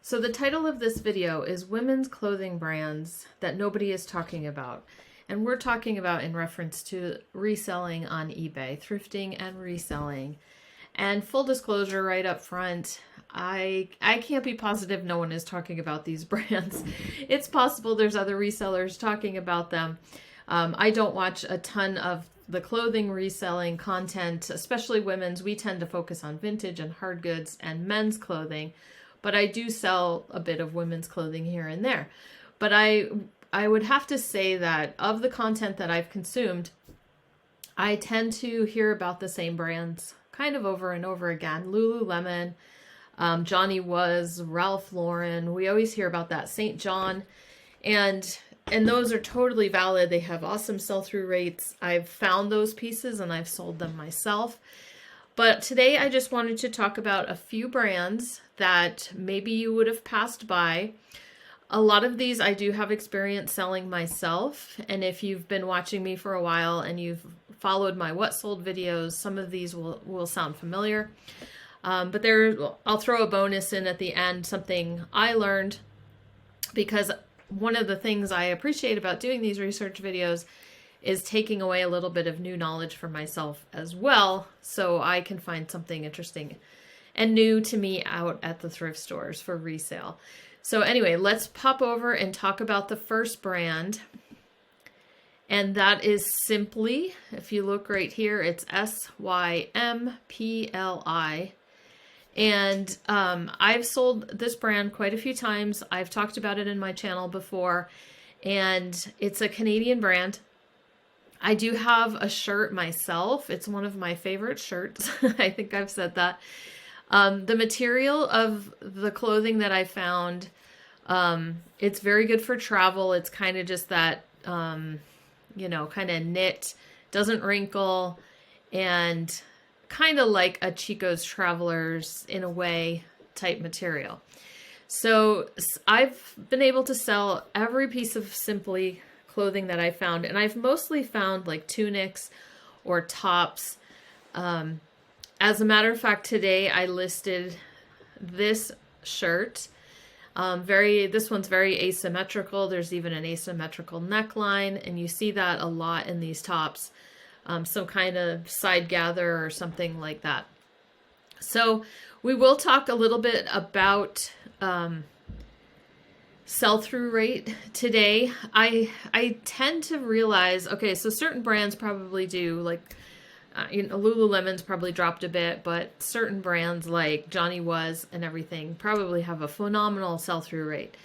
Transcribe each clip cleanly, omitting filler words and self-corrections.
So the title of this video is Women's Clothing Brands That Nobody is Talking About. And we're talking about in reference to reselling on eBay, thrifting and reselling. And full disclosure right up front, I can't be positive no one is talking about these brands. It's possible there's other resellers talking about them. I don't watch a ton of the clothing reselling content, especially women's. We tend to focus on vintage and hard goods and men's clothing, but I do sell a bit of women's clothing here and there. But I would have to say that of the content that I've consumed, I tend to hear about the same brands kind of over and over again. Lululemon, Johhny Was, Ralph Lauren. We always hear about that. St. John. And those are totally valid. They have awesome sell-through rates. I've found those pieces and I've sold them myself. But today I just wanted to talk about a few brands that maybe you would have passed by. A lot of these I do have experience selling myself. And if you've been watching me for a while and you've followed my What Sold videos, some of these will sound familiar. But I'll throw a bonus in at the end, something I learned, because one of the things I appreciate about doing these research videos is taking away a little bit of new knowledge for myself as well, so I can find something interesting and new to me out at the thrift stores for resale. So anyway, let's pop over and talk about the first brand, and that is Simply. If you look right here, it's SYMPLI. And I've sold this brand quite a few times. I've talked about it in my channel before, and it's a Canadian brand. I do have a shirt myself. It's one of my favorite shirts. I think I've said that. The material of the clothing that I found, it's very good for travel. It's kind of just that, kind of knit, doesn't wrinkle, and kind of like a Chico's Travelers in a way type material. So I've been able to sell every piece of Simply clothing that I found, and I've mostly found like tunics or tops. As a matter of fact, today I listed this shirt. This one's very asymmetrical. There's even an asymmetrical neckline, and you see that a lot in these tops. Some kind of side gather or something like that. So we will talk a little bit about sell-through rate today. I tend to realize, okay, so certain brands probably do, like, Lululemon's probably dropped a bit, but certain brands like Johhny Was and everything probably have a phenomenal sell-through rate.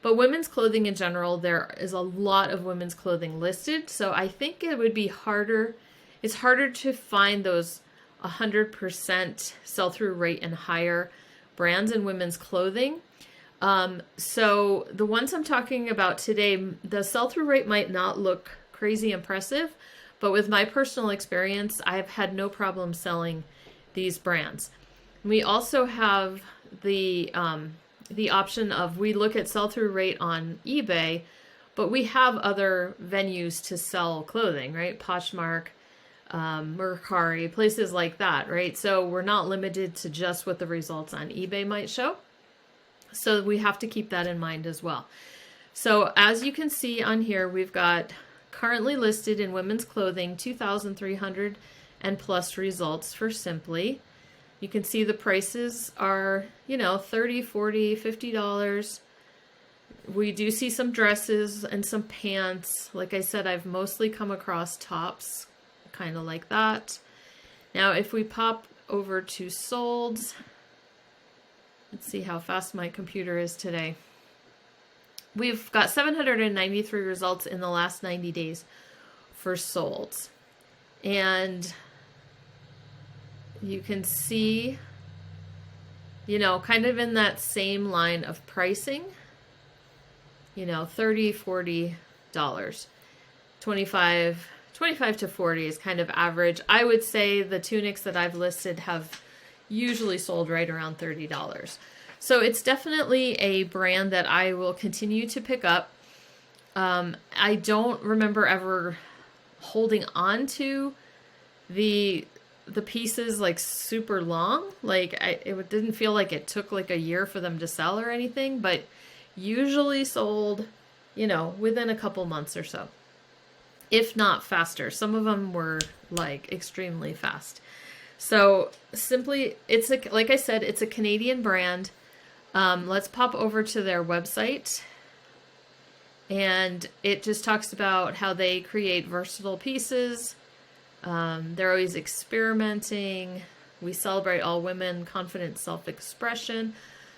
But women's clothing in general, there is a lot of women's clothing listed, so I think it would be harder. It's harder to find those 100% sell-through rate and higher brands in women's clothing. So the ones I'm talking about today, the sell-through rate might not look crazy impressive, but with my personal experience, I've had no problem selling these brands. We also have the option of, we look at sell-through rate on eBay, but we have other venues to sell clothing, right? Poshmark, Mercari, places like that, right? So we're not limited to just what the results on eBay might show. So we have to keep that in mind as well. So as you can see on here, we've got currently listed in women's clothing 2,300 and plus results for Simply. You can see the prices are, $30, $40, $50. We do see some dresses and some pants. Like I said, I've mostly come across tops, kind of like that. Now, if we pop over to solds, let's see how fast my computer is today. We've got 793 results in the last 90 days for solds. And you can see, kind of in that same line of pricing, $30, $40, 25 to 40 is kind of average. I would say the tunics that I've listed have usually sold right around $30. So it's definitely a brand that I will continue to pick up. I don't remember ever holding on to the the pieces like super long. Like it didn't feel like it took like a year for them to sell or anything, but usually sold, you know, within a couple months or so, if not faster. Some of them were like extremely fast. So simply, it's a, like I said, it's a Canadian brand. Let's pop over to their website, and it just talks about how they create versatile pieces. They're always experimenting. We celebrate all women, confident self-expression.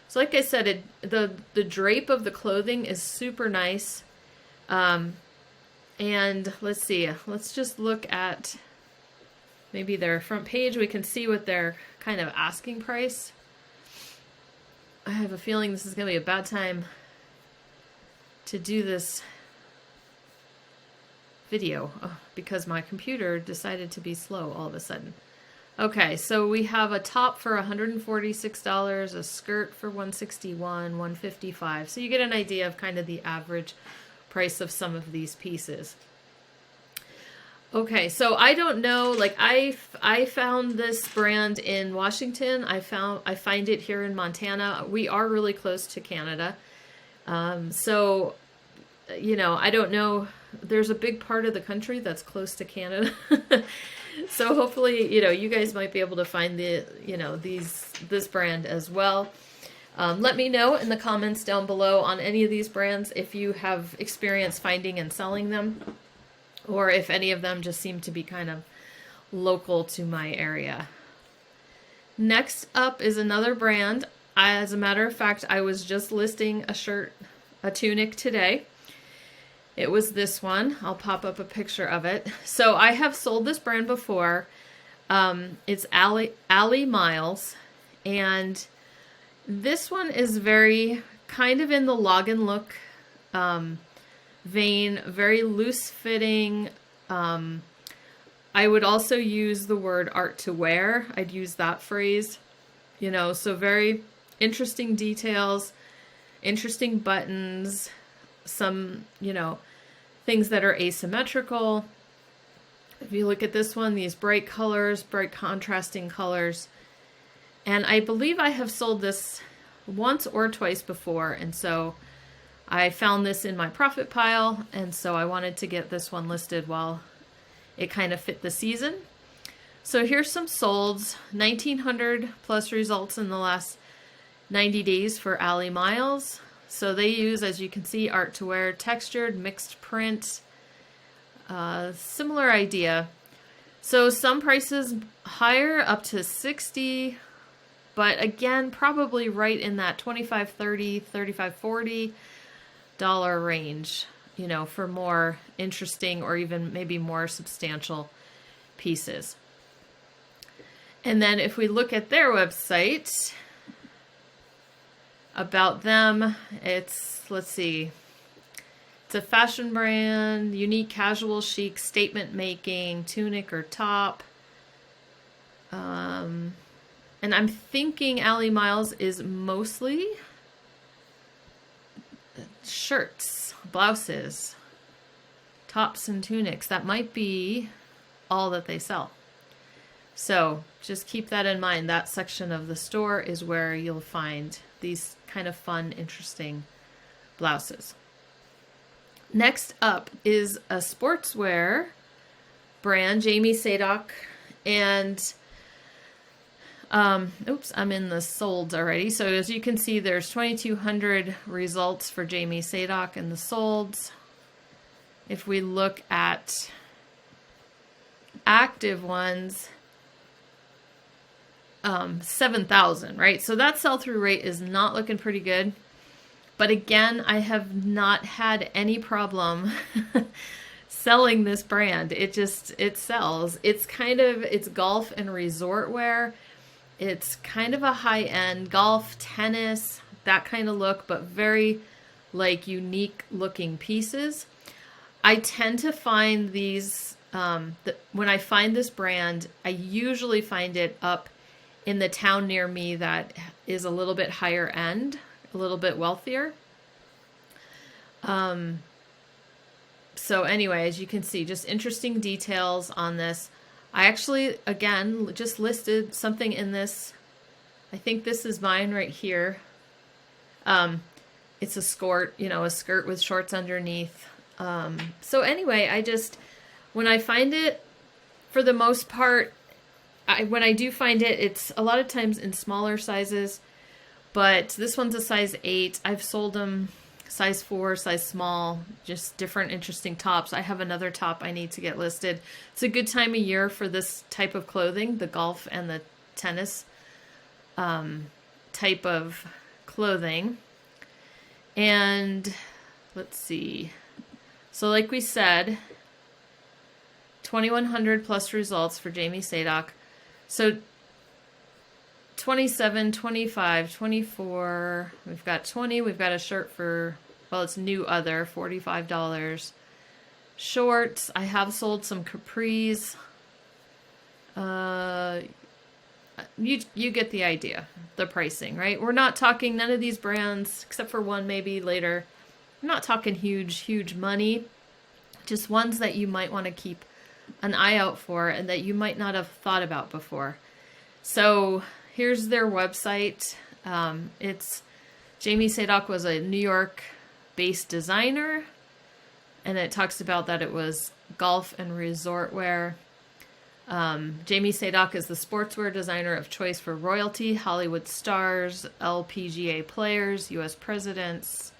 So like I said, the drape of the clothing is super nice. And let's see, let's just look at maybe their front page. We can see what their kind of asking price. I have a feeling this is going to be a bad time to do this video because my computer decided to be slow all of a sudden. Okay, so we have a top for $146, a skirt for $161, $155. So you get an idea of kind of the average price of some of these pieces. Okay, so I don't know, like I found this brand in Washington. I find it here in Montana. We are really close to Canada. So, you know, I don't know. There's a big part of the country that's close to Canada. So hopefully, you know, you guys might be able to find the, you know, this brand as well. Let me know in the comments down below on any of these brands if you have experience finding and selling them, or if any of them just seem to be kind of local to my area. Next up is another brand. As a matter of fact, I was just listing a tunic today. It was this one. I'll pop up a picture of it. So I have sold this brand before. It's Ali Miles, and this one is very kind of in the log and look vein, very loose fitting. I would also use the word art to wear. I'd use that phrase, you know, so very interesting details, interesting buttons, some, you know, things that are asymmetrical. If you look at this one, these bright colors, bright contrasting colors. And I believe I have sold this once or twice before, and so I found this in my profit pile, and so I wanted to get this one listed while it kind of fit the season. So here's some solds, 1,900 plus results in the last 90 days for Ali Miles. So they use, as you can see, art to wear, textured, mixed print, similar idea. So some prices higher, up to $60, but again, probably right in that $25, $30, $35, $40 range, you know, for more interesting or even maybe more substantial pieces. And then if we look at their website, about them, it's, let's see, it's a fashion brand, unique, casual, chic, statement making, tunic or top. And I'm thinking Ali Miles is mostly shirts, blouses, tops and tunics. That might be all that they sell. So just keep that in mind. That section of the store is where you'll find these kind of fun, interesting blouses. Next up is a sportswear brand, Johhny Sadok, and oops, I'm in the solds already. So as you can see, there's 2,200 results for Johhny Sadok and the solds. If we look at active ones, 7,000, right? So that sell-through rate is not looking pretty good. But again, I have not had any problem selling this brand. It sells. It's golf and resort wear. It's kind of a high-end golf, tennis, that kind of look, but very like unique looking pieces. I tend to find these, when I find this brand, I usually find it up in the town near me that is a little bit higher end, a little bit wealthier. So anyway, as you can see, just interesting details on this. I actually, again, just listed something in this. I think this is mine right here. It's a skirt, you know, a skirt with shorts underneath. So anyway, when I find it, for the most part, when I do find it, it's a lot of times in smaller sizes, but this one's a size 8. I've sold them size 4, size small, just different interesting tops. I have another top I need to get listed. It's a good time of year for this type of clothing, the golf and the tennis type of clothing. And let's see. So like we said, 2,100 plus results for Johhny Sadok. So 27, 25, 24, we've got 20, we've got a shirt for, well, it's new other, $45. Shorts, I have sold some capris. You get the idea, the pricing, right? We're not talking, none of these brands, except for one maybe later, I'm not talking huge money, just ones that you might want to keep an eye out for and that you might not have thought about before. So here's their website. It's Johhny Sadok was a New York-based designer, and it talks about that it was golf and resort wear. Johhny Sadok is the sportswear designer of choice for royalty, Hollywood stars, LPGA players, U.S. presidents.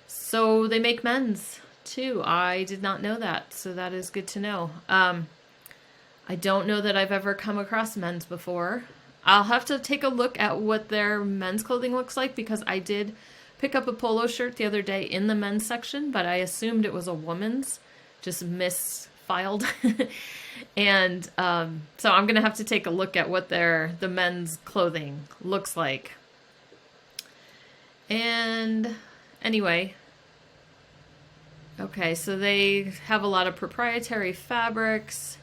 So they make men's too. I did not know that, so that is good to know. I don't know that I've ever come across men's before. I'll have to take a look at what their men's clothing looks like, because I did pick up a polo shirt the other day in the men's section, but I assumed it was a woman's, just misfiled. And so I'm going to have to take a look at what the men's clothing looks like. And anyway, okay, so they have a lot of proprietary fabrics,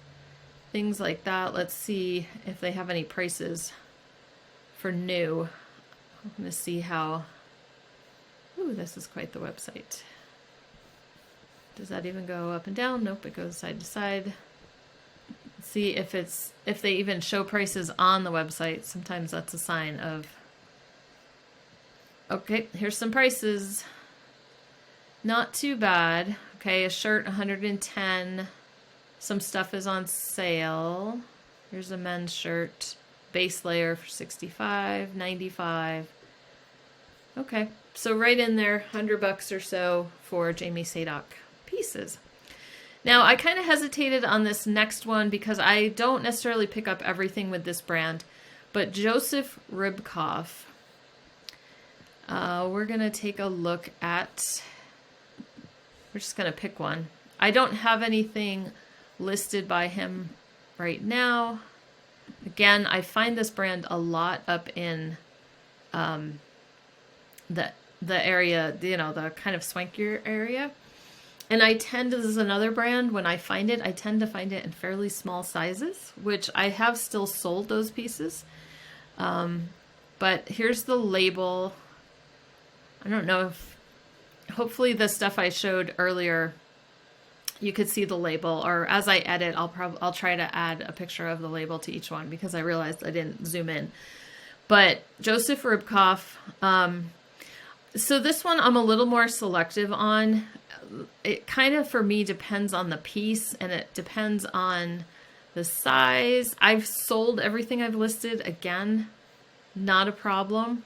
things like that. Let's see if they have any prices for new. I'm going to see how... Ooh, this is quite the website. Does that even go up and down? Nope, it goes side to side. Let's see if they even show prices on the website. Sometimes that's a sign of... Okay, here's some prices. Not too bad. Okay, a shirt, 110. Some stuff is on sale. Here's a men's shirt. Base layer for 65, 95. Okay, so right in there, $100 or so for Johhny Sadok pieces. Now, I kind of hesitated on this next one because I don't necessarily pick up everything with this brand, but Joseph Ribkoff. We're going to take a look at... We're just going to pick one. I don't have anything listed by him right now. Again, I find this brand a lot up in the area, you know, the kind of swankier area. And this is another brand, when I find it, I tend to find it in fairly small sizes, which I have still sold those pieces. But here's the label. I don't know if, hopefully the stuff I showed earlier, you could see the label, or as I edit, I'll try to add a picture of the label to each one because I realized I didn't zoom in. But Joseph Ribkoff, so this one I'm a little more selective on. It kind of, for me, depends on the piece, and it depends on the size. I've sold everything I've listed. Again, not a problem.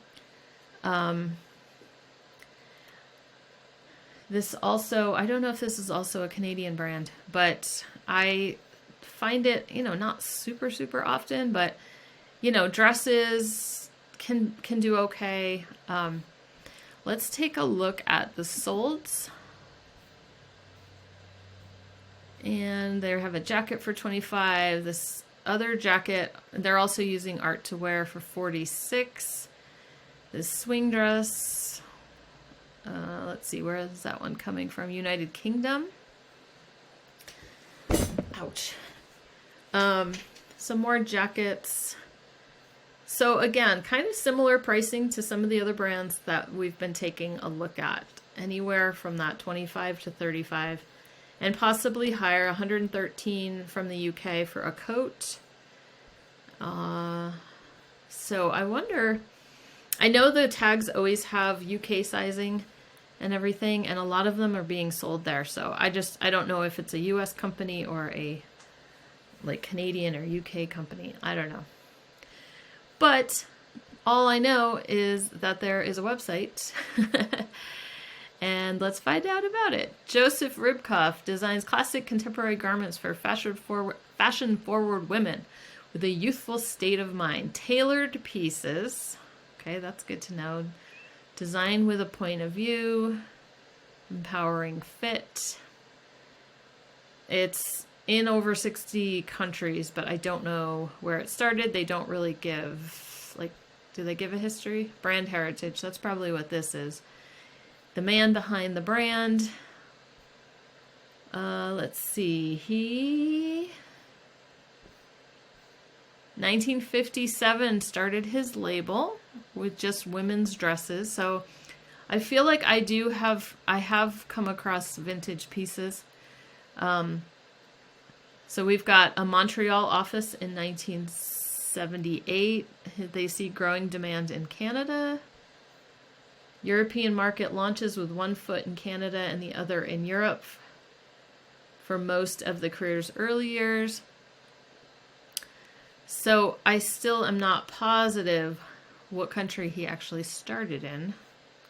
This also, I don't know if this is also a Canadian brand, but I find it, you know, not super often, but, you know, dresses can do okay. Let's take a look at the solds. And they have a jacket for 25. This other jacket, they're also using art to wear for 46. This swing dress, let's see, where is that one coming from? United Kingdom. Ouch. Some more jackets. So again, kind of similar pricing to some of the other brands that we've been taking a look at. Anywhere from that 25 to 35. and possibly higher, 113 from the UK for a coat. So I wonder, I know the tags always have UK sizing and everything, and a lot of them are being sold there. So I don't know if it's a US company or a like Canadian or UK company. I don't know. But all I know is that there is a website. And let's find out about it. Joseph Ribkoff designs classic contemporary garments for fashion-forward women with a youthful state of mind. Tailored pieces. Okay, that's good to know. Design with a point of view. Empowering fit. It's in over 60 countries, but I don't know where it started. They don't really give, like, do they give a history? Brand heritage. That's probably what this is. The man behind the brand. Let's see. He 1957 started his label with just women's dresses. So I feel like I have come across vintage pieces. So we've got a Montreal office in 1978. They see growing demand in Canada. European market launches with one foot in Canada and the other in Europe for most of the career's early years. So I still am not positive what country he actually started in,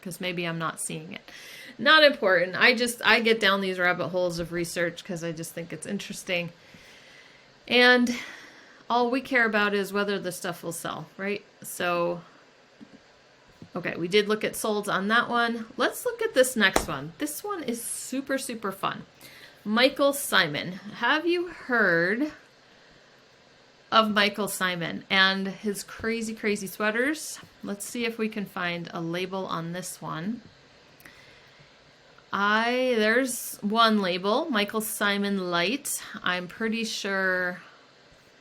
because maybe I'm not seeing it. Not important. I get down these rabbit holes of research because I just think it's interesting. And all we care about is whether the stuff will sell, right? So okay, we did look at solds on that one. Let's look at this next one. This one is super, super fun. Michael Simon. Have you heard of Michael Simon and his crazy, crazy sweaters? Let's see if we can find a label on this one. There's one label, Michael Simon Light. I'm pretty sure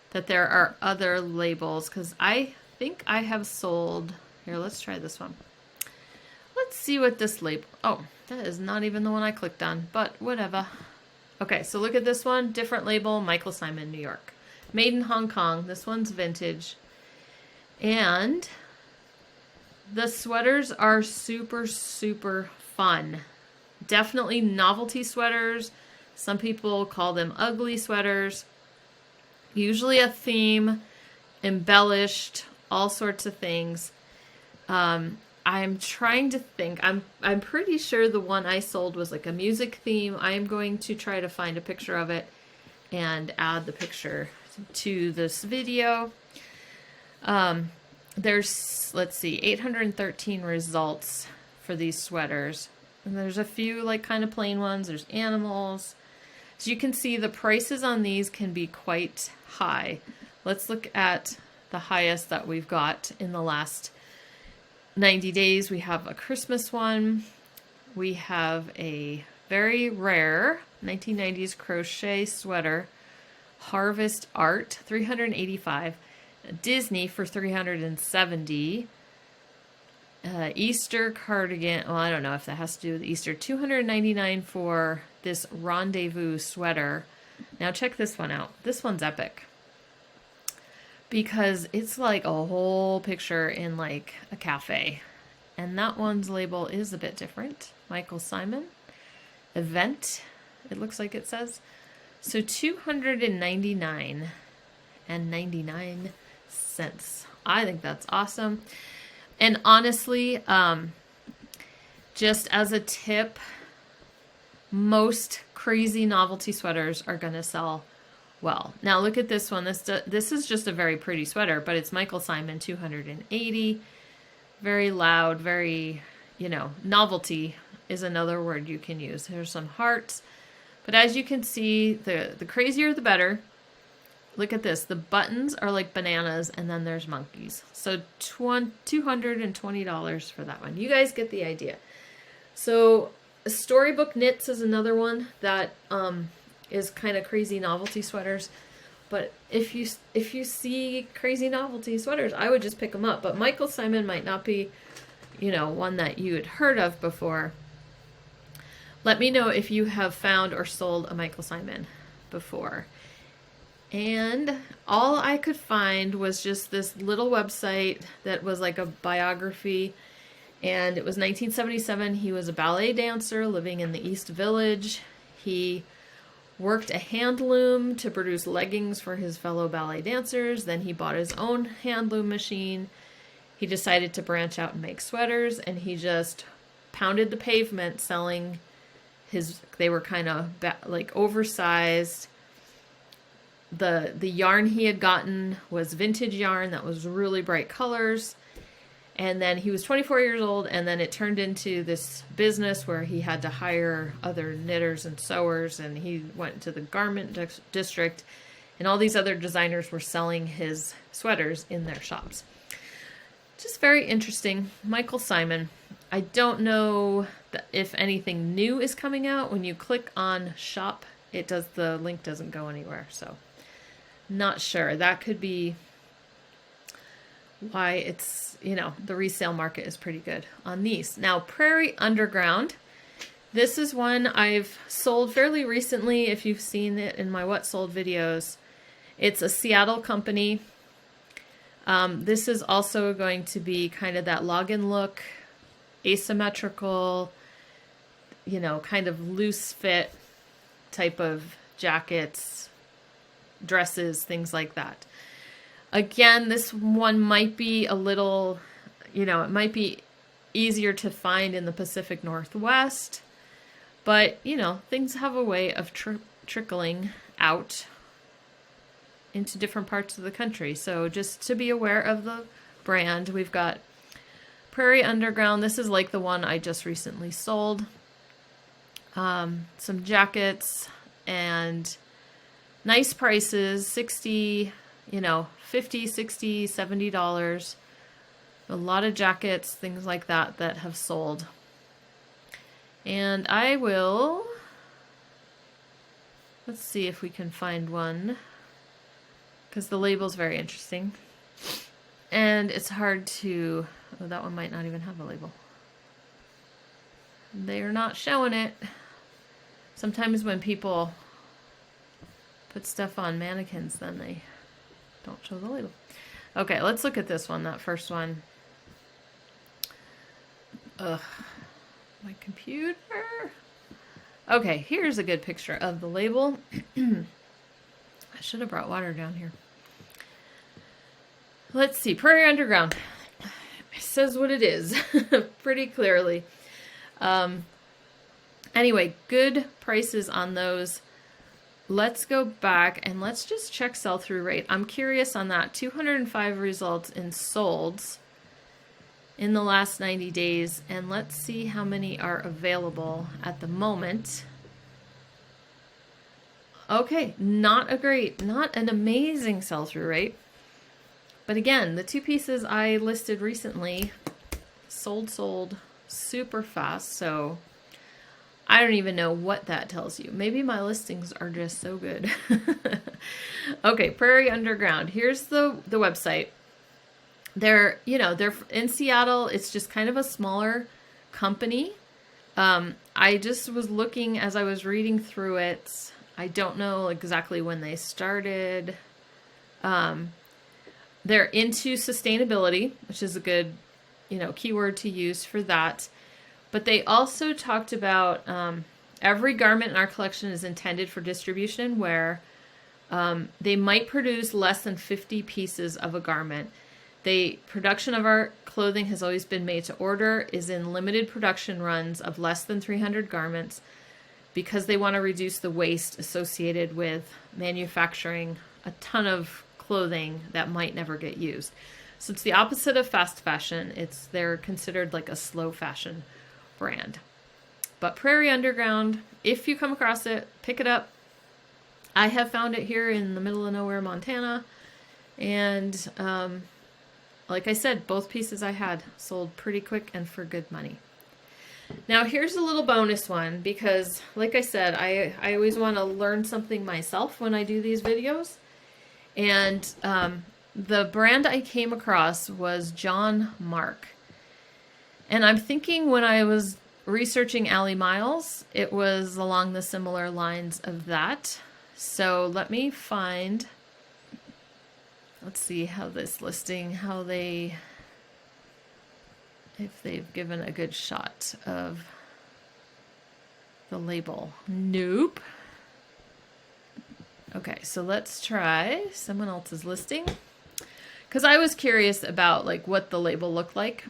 that there are other labels because I think I have sold... Here, let's try this one. Let's see what this label... Oh, that is not even the one I clicked on, but whatever. Okay, so look at this one. Different label, Michael Simon, New York. Made in Hong Kong. This one's vintage. And the sweaters are super, super fun. Definitely novelty sweaters. Some people call them ugly sweaters. Usually a theme, embellished, all sorts of things. I'm trying to think. I'm pretty sure the one I sold was like a music theme. I am going to try to find a picture of it and add the picture to this video. There's, let's see, 813 results for these sweaters. And there's a few like kind of plain ones. There's animals. As you can see, the prices on these can be quite high. Let's look at the highest that we've got in the last 90 days. We have a Christmas one. We have a very rare 1990s crochet sweater, Harvest Art, 385. Disney for 370. Easter cardigan. Well, I don't know if that has to do with Easter. 299 for this Rendezvous sweater. Now check this one out. This one's epic, because it's like a whole picture in like a cafe. And that one's label is a bit different. Michael Simon. Event, it looks like it says. So $299.99. I think that's awesome. And honestly, just as a tip, most crazy novelty sweaters are going to sell well. Now look at this one. This is just a very pretty sweater, but it's Michael Simon, 280. Very loud, very, novelty is another word you can use. There's some hearts. But as you can see, the crazier the better. Look at this. The buttons are like bananas, and then there's monkeys. So $220 for that one. You guys get the idea. So Storybook Knits is another one that is kind of crazy novelty sweaters. But if you see crazy novelty sweaters, I would just pick them up. But Michael Simon might not be, one that you had heard of before. Let me know if you have found or sold a Michael Simon before. And all I could find was just this little website that was like a biography. And it was 1977. He was a ballet dancer living in the East Village. He worked a hand loom to produce leggings for his fellow ballet dancers. Then he bought his own hand loom machine. He decided to branch out and make sweaters, and he just pounded the pavement selling his, they were kind of like oversized. The yarn he had gotten was vintage yarn that was really bright colors. And then he was 24 years old, and then it turned into this business where he had to hire other knitters and sewers, and he went to the garment district, and all these other designers were selling his sweaters in their shops. Just very interesting. Michael Simon. I don't know if anything new is coming out. When you click on shop, the link doesn't go anywhere, so not sure. That could be why it's, the resale market is pretty good on these. Now, Prairie Underground. This is one I've sold fairly recently, if you've seen it in my What Sold videos. It's a Seattle company. This is also going to be kind of that login look, asymmetrical, kind of loose fit type of jackets, dresses, things like that. Again, this one might be a little, it might be easier to find in the Pacific Northwest, but, things have a way of trickling out into different parts of the country. So just to be aware of the brand, we've got Prairie Underground. This is like the one I just recently sold. Some jackets and nice prices, $50, $60, $70. A lot of jackets, things like that have sold. And I will, let's see if we can find one, because the label's very interesting. And it's hard to, that one might not even have a label. They're not showing it. Sometimes when people put stuff on mannequins, then they don't show the label. Okay, let's look at this one, that first one. Ugh, my computer. Okay, here's a good picture of the label. I should have brought water down here. Let's see, Prairie Underground. It says what it is pretty clearly. Anyway, good prices on those. Let's go back and let's just check sell-through rate. I'm curious on that. 205 results in solds in the last 90 days. And let's see how many are available at the moment. Okay, not an amazing sell-through rate. But again, the two pieces I listed recently sold super fast. So I don't even know what that tells you. Maybe my listings are just so good. Okay, Prairie Underground. Here's the website. They're in Seattle. It's just kind of a smaller company. I just was looking as I was reading through it. I don't know exactly when they started. They're into sustainability, which is a good, keyword to use for that. But they also talked about every garment in our collection is intended for distribution, where they might produce less than 50 pieces of a garment. The production of our clothing has always been made to order, is in limited production runs of less than 300 garments, because they want to reduce the waste associated with manufacturing a ton of clothing that might never get used. So it's the opposite of fast fashion. They're considered like a slow fashion brand. But Prairie Underground, if you come across it, pick it up. I have found it here in the middle of nowhere, Montana. And like I said, both pieces I had sold pretty quick and for good money. Now here's a little bonus one, because like I said, I always want to learn something myself when I do these videos. And the brand I came across was John Mark. And I'm thinking when I was researching Allie Miles, it was along the similar lines of that. So let me find, let's see how this listing, if they've given a good shot of the label. Nope. Okay, so let's try someone else's listing. Because I was curious about like what the label looked like.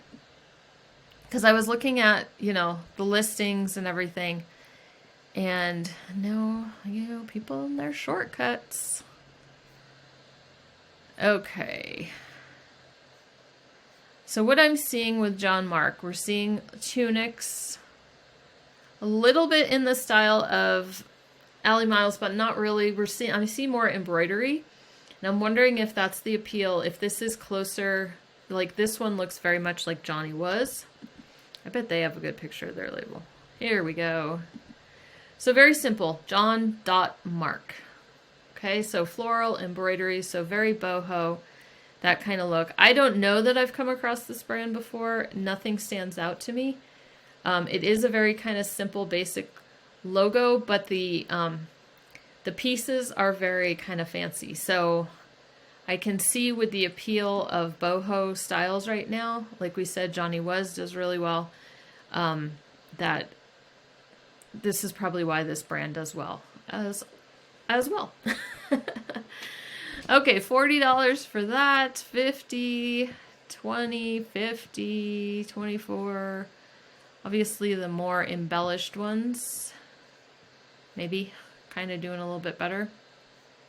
Because I was looking at, you know, the listings and everything. And no, you know, people and their shortcuts. Okay. So what I'm seeing with John Mark, we're seeing tunics. A little bit in the style of Allie Miles, but not really. I see more embroidery. And I'm wondering if that's the appeal. If this is closer, like this one looks very much like Johhny Was. I bet they have a good picture of their label. Here we go. So very simple, John.Mark. Okay, so floral embroidery, so very boho, that kind of look. I don't know that I've come across this brand before. Nothing stands out to me. It is a very kind of simple, basic logo, but the pieces are very kind of fancy. So I can see with the appeal of boho styles right now, like we said, Johhny Was does really well, that this is probably why this brand does well as well. Okay, $40 for that, $50, $20, $50, $24. Obviously the more embellished ones, maybe kind of doing a little bit better.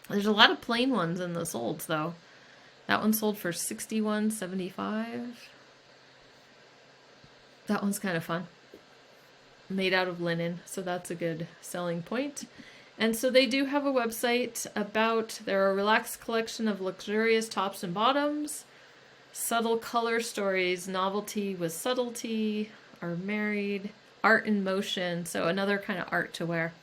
There's a lot of plain ones in the solds though. That one sold for $61.75. That one's kind of fun. Made out of linen, so that's a good selling point. And so they do have a website about their relaxed collection of luxurious tops and bottoms, subtle color stories, novelty with subtlety, are married, art in motion, so another kind of art to wear.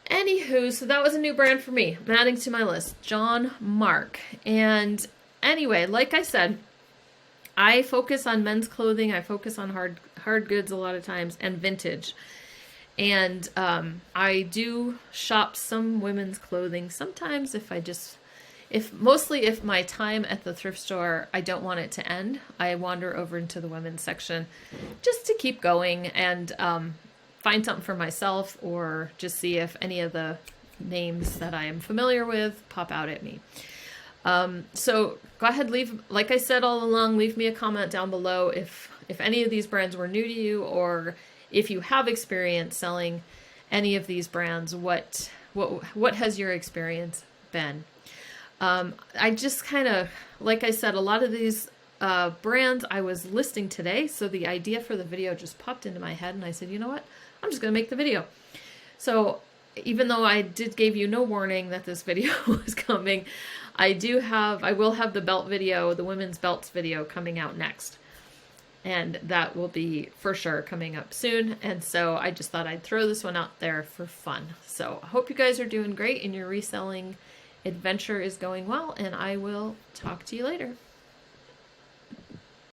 Anywho, so that was a new brand for me. I'm adding to my list, John Mark. And anyway, like I said, I focus on men's clothing. I focus on hard goods a lot of times and vintage. And I do shop some women's clothing sometimes mostly if my time at the thrift store, I don't want it to end. I wander over into the women's section just to keep going and find something for myself or just see if any of the names that I am familiar with pop out at me. So go ahead, like I said all along, leave me a comment down below if any of these brands were new to you, or if you have experience selling any of these brands, what has your experience been? I just kind of, like I said, a lot of these brands I was listing today, so the idea for the video just popped into my head, and I said, you know what? I'm just going to make the video. So even though I gave you no warning that this video was coming, I will have the belt video, the women's belts video coming out next. And that will be for sure coming up soon. And so I just thought I'd throw this one out there for fun. So I hope you guys are doing great and your reselling adventure is going well, and I will talk to you later.